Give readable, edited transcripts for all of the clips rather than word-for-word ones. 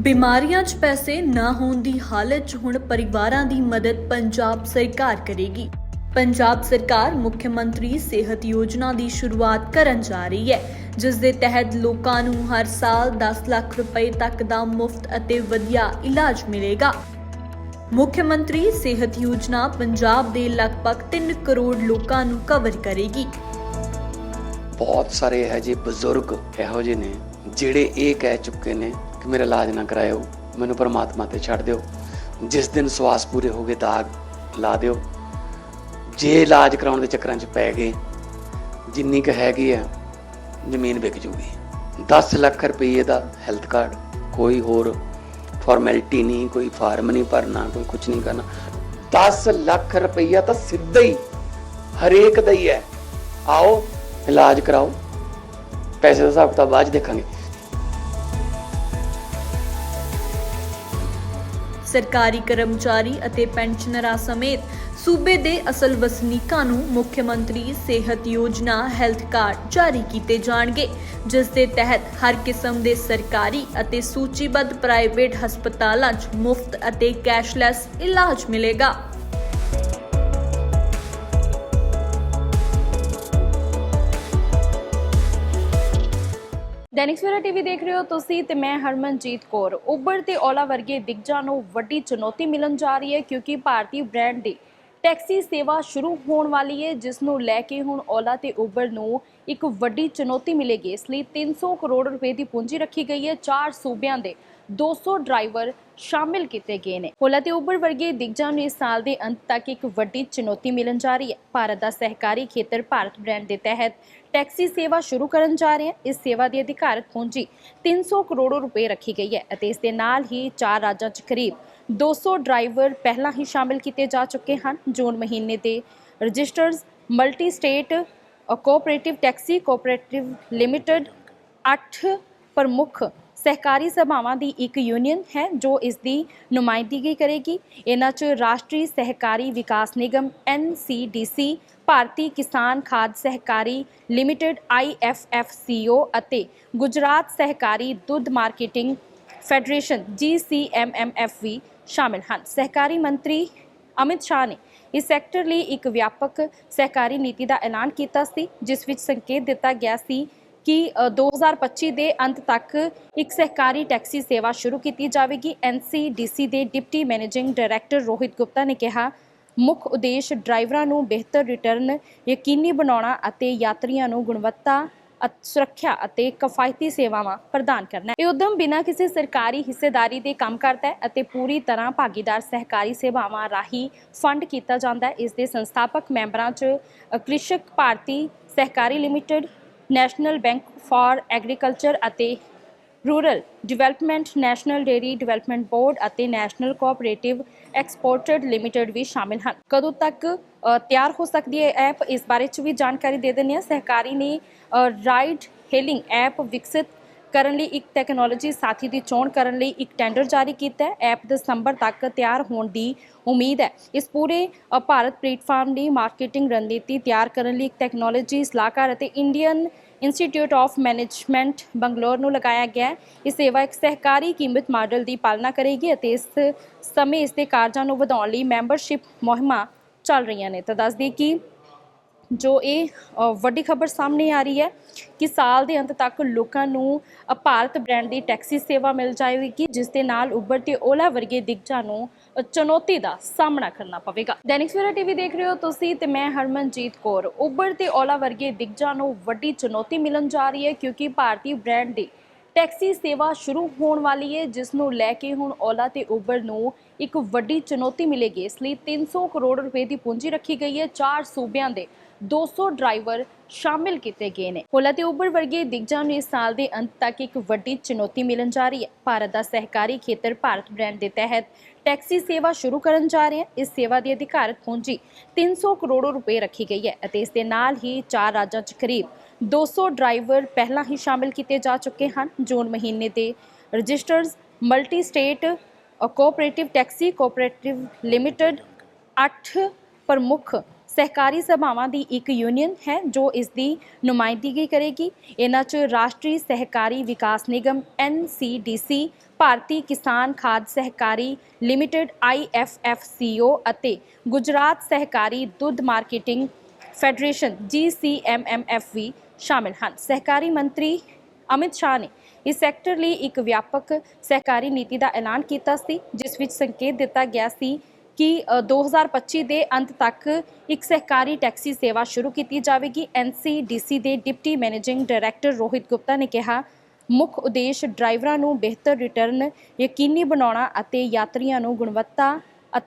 ਬਿਮਾਰੀਆਂ 'ਚ ਪੈਸੇ ਨਾ ਹੋਣ ਦੀ ਹਾਲਤ 'ਚ ਹੁਣ ਪਰਿਵਾਰਾਂ ਦੀ ਮਦਦ ਪੰਜਾਬ ਸਰਕਾਰ ਕਰੇਗੀ। ਪੰਜਾਬ ਸਰਕਾਰ ਮੁੱਖ ਮੰਤਰੀ ਸਿਹਤ ਯੋਜਨਾ ਦੀ ਸ਼ੁਰੂਆਤ ਕਰਨ ਜਾ ਰਹੀ ਹੈ, ਜਿਸ ਦੇ ਤਹਿਤ ਲੋਕਾਂ ਨੂੰ ਹਰ ਸਾਲ 10 ਲੱਖ ਰੁਪਏ ਤੱਕ ਦਾ ਮੁਫਤ ਅਤੇ ਵਧੀਆ ਇਲਾਜ ਮਿਲੇਗਾ। ਮੁੱਖ ਮੰਤਰੀ ਸਿਹਤ ਯੋਜਨਾ ਪੰਜਾਬ ਦੇ ਲਗਭਗ 3 ਕਰੋੜ ਲੋਕਾਂ ਨੂੰ ਕਵਰ ਕਰੇਗੀ। ਬਹੁਤ ਸਾਰੇ ਹੈ ਜੀ ਬਜ਼ੁਰਗ ਇਹੋ ਜਿਹੇ ਨੇ ਜਿਹੜੇ ਇਹ ਕਹਿ ਚੁੱਕੇ ਨੇ ਕਿ ਮੇਰਾ ਇਲਾਜ ਨਾ ਕਰਾਇਓ, ਮੈਨੂੰ ਪਰਮਾਤਮਾ ਤੇ ਛੱਡ ਦਿਓ। ਜਿਸ ਦਿਨ ਸਵਾਸ ਪੂਰੇ ਹੋ ਗਏ ਦਾਗ ਲਾ ਦਿਓ। ਜੇ ਇਲਾਜ ਕਰਾਉਣ ਦੇ ਚੱਕਰਾਂ 'ਚ ਪੈ ਗਏ, ਜਿੰਨੀ ਕੁ ਹੈਗੀ ਆ ਜ਼ਮੀਨ ਵਿਕ ਜੂਗੀ। 10 ਲੱਖ ਰੁਪਏ ਦਾ ਹੈਲਥ ਕਾਰਡ, ਕੋਈ ਹੋਰ ਫਾਰਮੈਲਿਟੀ ਨਹੀਂ, ਕੋਈ ਫਾਰਮ ਨਹੀਂ ਭਰਨਾ, ਕੋਈ ਕੁਝ ਨਹੀਂ ਕਰਨਾ। 10 ਲੱਖ ਰੁਪਈਆ ਤਾਂ ਸਿੱਧਾ ਹੀ ਹਰੇਕ ਦਾ ਹੀ ਹੈ। ਆਓ ਇਲਾਜ ਕਰਾਓ, ਪੈਸੇ ਦਾ ਹਿਸਾਬ ਕਿਤਾਬ ਬਾਅਦ 'ਚ ਦੇਖਾਂਗੇ। ਸਰਕਾਰੀ ਕਰਮਚਾਰੀ ਅਤੇ ਪੈਨਸ਼ਨਰਾਂ ਸਮੇਤ ਸੂਬੇ ਦੇ ਅਸਲ ਵਸਨੀਕਾਂ ਨੂੰ ਮੁੱਖ ਮੰਤਰੀ ਸਿਹਤ ਯੋਜਨਾ ਹੈਲਥ ਕਾਰਡ ਜਾਰੀ ਕੀਤੇ ਜਾਣਗੇ, ਜਿਸ ਦੇ ਤਹਿਤ ਹਰ ਕਿਸਮ ਦੇ ਸਰਕਾਰੀ ਅਤੇ ਸੂਚੀਬੱਧ ਪ੍ਰਾਈਵੇਟ ਹਸਪਤਾਲਾਂ 'ਚ ਮੁਫਤ ਅਤੇ ਕੈਸ਼ਲੈਸ ਇਲਾਜ ਮਿਲੇਗਾ। दैनिक सवेरा टीवी देख रहे हो तुसी ते मैं हरमनजीत कौर। उबर ते ओला वर्गे दिग्गजां नूं वड्डी चुनौती मिलन जा रही है, क्योंकि भारतीय ब्रांड दी टैक्सी सेवा शुरू होने वाली है, जिस नूं लैके हुण ओला ते उबर नूं एक वड्डी चुनौती मिलेगी। इस लई 300 करोड़ रुपए की पूंजी रखी गई है। 4 सूबियां दे 200 ड्राइवर शामिल किए गए हैं। ओला ते उबर वर्गे दिग्गजां नूं इस साल के अंत तक एक वड्डी चुनौती मिलन जा रही है। भारत का सहकारी खेतर भारत ब्रांड के तहत टैक्सी सेवा शुरू करन जा रहे हैं। इस सेवा की अधिकारत पूंजी 300 करोड़ रुपए रखी गई है। इस दे नाल ही 4 राज्यों च करीब 200 ड्राइवर पहला ही शामिल किए जा चुके हैं। जून महीने के registers multi state cooperative taxi cooperative limited 8 प्रमुख सहकारी सभावां की एक यूनियन है जो इसकी नुमाइंदगी करेगी। इन्हां च राष्ट्रीय सहकारी विकास निगम NCDC, भारतीय किसान खाद सहकारी लिमिटेड IFFCO ਅਤੇ गुजरात सहकारी दुध मार्केटिंग फैडरेशन GCMMF भी शामिल हैं। सहकारी मंत्री अमित शाह ने इस सैक्टर लिए एक व्यापक सहकारी नीति का ऐलान किया सी, जिस विच संकेत दिता गया सी कि 2025 के अंत तक एक सहकारी टैक्सी सेवा शुरू की जाएगी। NCDC के deputy managing director Rohit Gupta ने कहा, मुख्य उद्देश्य ड्राइवरां नूं बेहतर रिटर्न यकीनी बनाउणा अते यात्रियों नूं गुणवत्ता सुरक्षा ਅਤੇ किफायती सेवावां प्रदान करना है। ਇਹ उद्यम बिना किसी सरकारी हिस्सेदारी ਦੇ काम करता है ਅਤੇ पूरी तरह भागीदार सहकारी सेवावां राही फंड किया जाता है। इस दे संस्थापक मैंबरां च Krishak Bharati Sahakari limited, national bank for agriculture ਅਤੇ rural development, national dairy development board ਅਤੇ नैशनल कोऑपरेटिव एक्सपोर्टेड लिमिटेड भी शामिल हैं। कदों तक तैयार हो सकती है ऐप, इस बारे च भी जानकारी दे देनी है। सहकारी ने राइड हेलिंग ऐप विकसित करने लई एक टैक्नोलॉजी साथी की चोण करने लई एक टेंडर जारी किया है। ऐप दिसंबर तक तैयार होने की उम्मीद है। इस पूरे भारत प्लेटफॉर्म की मार्केटिंग रणनीति तैयार करने लई एक टैक्नोलॉजी सलाहकार ਅਤੇ Indian institute of management Bangalore ਨੂੰ लगाया गया है। ਇਹ सेवा एक सहकारी कीमत मॉडल की पालना करेगी ਅਤੇ ਇਸ ਸਮੇਂ ਇਸ ਦੇ ਕਾਰਜਾਂ ਨੂੰ ਵਧਾਉਣ ਲਈ ਮੈਂਬਰਸ਼ਿਪ ਮੁਹਿੰਮਾਂ ਚੱਲ ਰਹੀਆਂ ਨੇ। ਤਾਂ ਦੱਸ ਦਈਏ ਕਿ ਜੋ ਇਹ ਵੱਡੀ ਖਬਰ ਸਾਹਮਣੇ ਆ ਰਹੀ ਹੈ ਕਿ ਸਾਲ ਦੇ ਅੰਤ ਤੱਕ ਲੋਕਾਂ ਨੂੰ ਭਾਰਤ ਬ੍ਰਾਂਡ ਦੀ ਟੈਕਸੀ ਸੇਵਾ ਮਿਲ ਜਾਏਗੀ, ਜਿਸ ਦੇ ਨਾਲ ਉਬਰ ਤੇ ਓਲਾ ਵਰਗੇ ਦਿਗਜਾਂ ਨੂੰ ਚੁਣੌਤੀ ਦਾ ਸਾਹਮਣਾ ਕਰਨਾ ਪਵੇਗਾ। ਦੈਨਿਕ ਸਵੇਰਾ ਟੀਵੀ ਦੇਖ ਰਹੇ ਹੋ ਤੁਸੀਂ ਤੇ ਮੈਂ ਹਰਮਨਜੀਤ ਕੌਰ। ਉਬਰ ਤੇ ਓਲਾ ਵਰਗੇ ਦਿਗਜਾਂ ਨੂੰ ਵੱਡੀ ਚੁਣੌਤੀ ਮਿਲਣ ਜਾ ਰਹੀ ਹੈ, ਕਿਉਂਕਿ ਭਾਰਤੀ ਬ੍ਰਾਂਡ ਦੀ ਟੈਕਸੀ ਸੇਵਾ ਸ਼ੁਰੂ ਹੋਣ ਵਾਲੀ ਹੈ, ਜਿਸ ਨੂੰ ਲੈ ਕੇ ਹੁਣ ਓਲਾ ਤੇ ਉਬਰ ਨੂੰ ਇੱਕ ਵੱਡੀ ਚੁਣੌਤੀ ਮਿਲੇਗੀ। ਇਸ ਲਈ 300 ਕਰੋੜ ਰੁਪਏ ਦੀ ਪੂੰਜੀ ਰੱਖੀ ਗਈ ਹੈ। 4 ਸੂਬਿਆਂ ਦੇ 200 ड्राइवर शामिल किए गए हैं। ओला ते उबर वर्गे दिग्गजां नूं इस साल के अंत तक एक वड्डी चुनौती मिलन जा रही है। भारत का सहकारी खेतर भारत ब्रांड के तहत टैक्सी सेवा शुरू करन जा रहे हैं। इस सेवा की अधिकारत पूंजी 300 करोड़ रुपए रखी गई है ਅਤੇ इस दे नाल ही 4 राज्यों च करीब 200 ड्राइवर पहला ही शामिल किए जा चुके हैं। जून महीने के registers multi state cooperative taxi cooperative limited 8 प्रमुख ਸਹਿਕਾਰੀ ਸਭਾਵਾਂ ਦੀ ਇੱਕ ਯੂਨੀਅਨ ਹੈ ਜੋ ਇਸ ਦੀ ਨੁਮਾਇੰਦਗੀ ਕਰੇਗੀ। ਇਹਨਾਂ 'ਚ ਰਾਸ਼ਟਰੀ ਸਹਿਕਾਰੀ ਵਿਕਾਸ ਨਿਗਮ NCDC, ਭਾਰਤੀ ਕਿਸਾਨ ਖਾਦ ਸਹਿਕਾਰੀ ਲਿਮਟਿਡ IFFCO ਅਤੇ ਗੁਜਰਾਤ ਸਹਿਕਾਰੀ ਦੁੱਧ ਮਾਰਕੀਟਿੰਗ ਫੈਡਰੇਸ਼ਨ GCMMF ਵੀ ਸ਼ਾਮਿਲ ਹਨ। ਸਹਿਕਾਰੀ ਮੰਤਰੀ ਅਮਿਤ ਸ਼ਾਹ ਨੇ ਇਸ ਸੈਕਟਰ ਲਈ ਇੱਕ ਵਿਆਪਕ ਸਹਿਕਾਰੀ ਨੀਤੀ ਦਾ ਐਲਾਨ ਕੀਤਾ ਸੀ, ਜਿਸ ਵਿੱਚ ਸੰਕੇਤ ਦਿੱਤਾ ਗਿਆ ਸੀ ਕਿ 2025 ਦੇ ਅੰਤ ਤੱਕ ਇੱਕ ਸਹਿਕਾਰੀ ਟੈਕਸੀ ਸੇਵਾ ਸ਼ੁਰੂ ਕੀਤੀ ਜਾਵੇਗੀ। NCDC ਦੇ deputy managing director Rohit Gupta ਨੇ ਕਿਹਾ, ਮੁੱਖ ਉਦੇਸ਼ ਡਰਾਈਵਰਾਂ ਨੂੰ ਬਿਹਤਰ ਰਿਟਰਨ ਯਕੀਨੀ ਬਣਾਉਣਾ ਅਤੇ ਯਾਤਰੀਆਂ ਨੂੰ ਗੁਣਵੱਤਾ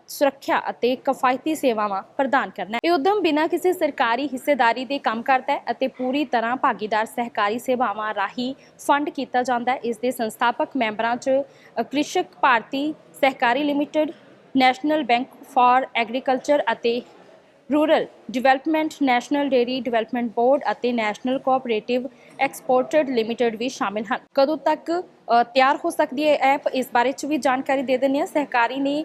ਸੁਰੱਖਿਆ ਅਤੇ ਕਿਫਾਇਤੀ ਸੇਵਾਵਾਂ ਪ੍ਰਦਾਨ ਕਰਨਾ ਹੈ। ਇਹ ਉਦਮ ਬਿਨਾਂ ਕਿਸੇ ਸਰਕਾਰੀ ਹਿੱਸੇਦਾਰੀ ਦੇ ਕੰਮ ਕਰਦਾ ਹੈ ਅਤੇ ਪੂਰੀ ਤਰ੍ਹਾਂ ਭਾਗੀਦਾਰ ਸਹਿਕਾਰੀ ਸੇਵਾਵਾਂ ਰਾਹੀਂ ਫੰਡ ਕੀਤਾ ਜਾਂਦਾ ਹੈ। ਇਸ ਦੇ ਸੰਸਥਾਪਕ ਮੈਂਬਰਾਂ 'ਚ Krishak Bharati Sahakari limited, national bank for agriculture ਅਤੇ rural development, national dairy development board ਅਤੇ ਨੈਸ਼ਨਲ ਕੋਆਪਰੇਟਿਵ ਐਕਸਪੋਰਟਡ ਲਿਮਟਿਡ ਵੀ ਸ਼ਾਮਿਲ ਹਨ। ਕਦੋਂ ਤੱਕ ਤਿਆਰ ਹੋ ਸਕਦੀ ਹੈ ਐਪ, ਇਸ ਬਾਰੇ 'ਚ ਵੀ ਜਾਣਕਾਰੀ ਦੇ ਦਿੰਦੇ ਹਾਂ। ਸਹਿਕਾਰੀ ਨੇ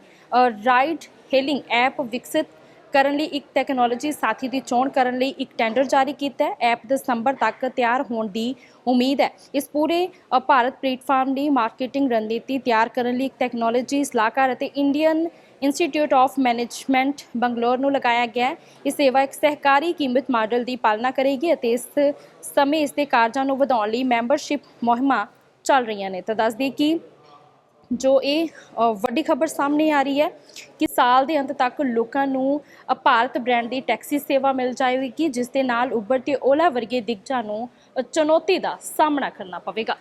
ਰਾਈਡ ਹੇਲਿੰਗ ਐਪ ਵਿਕਸਿਤ ਕਰਨ ਲਈ ਇੱਕ ਟੈਕਨੋਲੋਜੀ ਸਾਥੀ ਦੀ ਚੋਣ ਕਰਨ ਲਈ ਇੱਕ ਟੈਂਡਰ ਜਾਰੀ ਕੀਤਾ ਹੈ। ਐਪ ਦਸੰਬਰ ਤੱਕ ਤਿਆਰ ਹੋਣ ਦੀ ਉਮੀਦ ਹੈ। ਇਸ ਪੂਰੇ ਭਾਰਤ ਪਲੇਟਫਾਰਮ ਦੀ ਮਾਰਕੀਟਿੰਗ ਰਣਨੀਤੀ ਤਿਆਰ ਕਰਨ ਲਈ ਇੱਕ ਟੈਕਨੋਲੋਜੀ ਸਲਾਹਕਾਰ ਅਤੇ Indian institute of management Bangalore ਨੂੰ ਲਗਾਇਆ ਗਿਆ ਹੈ। ਇਹ ਸੇਵਾ ਇੱਕ ਸਹਿਕਾਰੀ ਕੀਮਤ ਮਾਡਲ ਦੀ ਪਾਲਣਾ ਕਰੇਗੀ ਅਤੇ ਇਸ ਸਮੇਂ ਇਸ ਦੇ ਕਾਰਜਾਂ ਨੂੰ ਵਧਾਉਣ ਲਈ ਮੈਂਬਰਸ਼ਿਪ ਮੁਹਿੰਮਾਂ ਚੱਲ ਰਹੀਆਂ ਨੇ। ਤਾਂ ਦੱਸ ਦਈਏ ਕਿ ਜੋ ਇਹ ਵੱਡੀ ਖਬਰ ਸਾਹਮਣੇ ਆ ਰਹੀ ਹੈ ਕਿ ਸਾਲ ਦੇ ਅੰਤ ਤੱਕ ਲੋਕਾਂ ਨੂੰ ਭਾਰਤ ਬ੍ਰਾਂਡ ਦੀ ਟੈਕਸੀ ਸੇਵਾ ਮਿਲ ਜਾਏਗੀ, ਜਿਸ ਦੇ ਨਾਲ ਉਬਰ ਤੇ ਓਲਾ ਵਰਗੇ ਦਿਗਜਾਂ ਨੂੰ ਚੁਣੌਤੀ ਦਾ ਸਾਹਮਣਾ ਕਰਨਾ ਪਵੇਗਾ।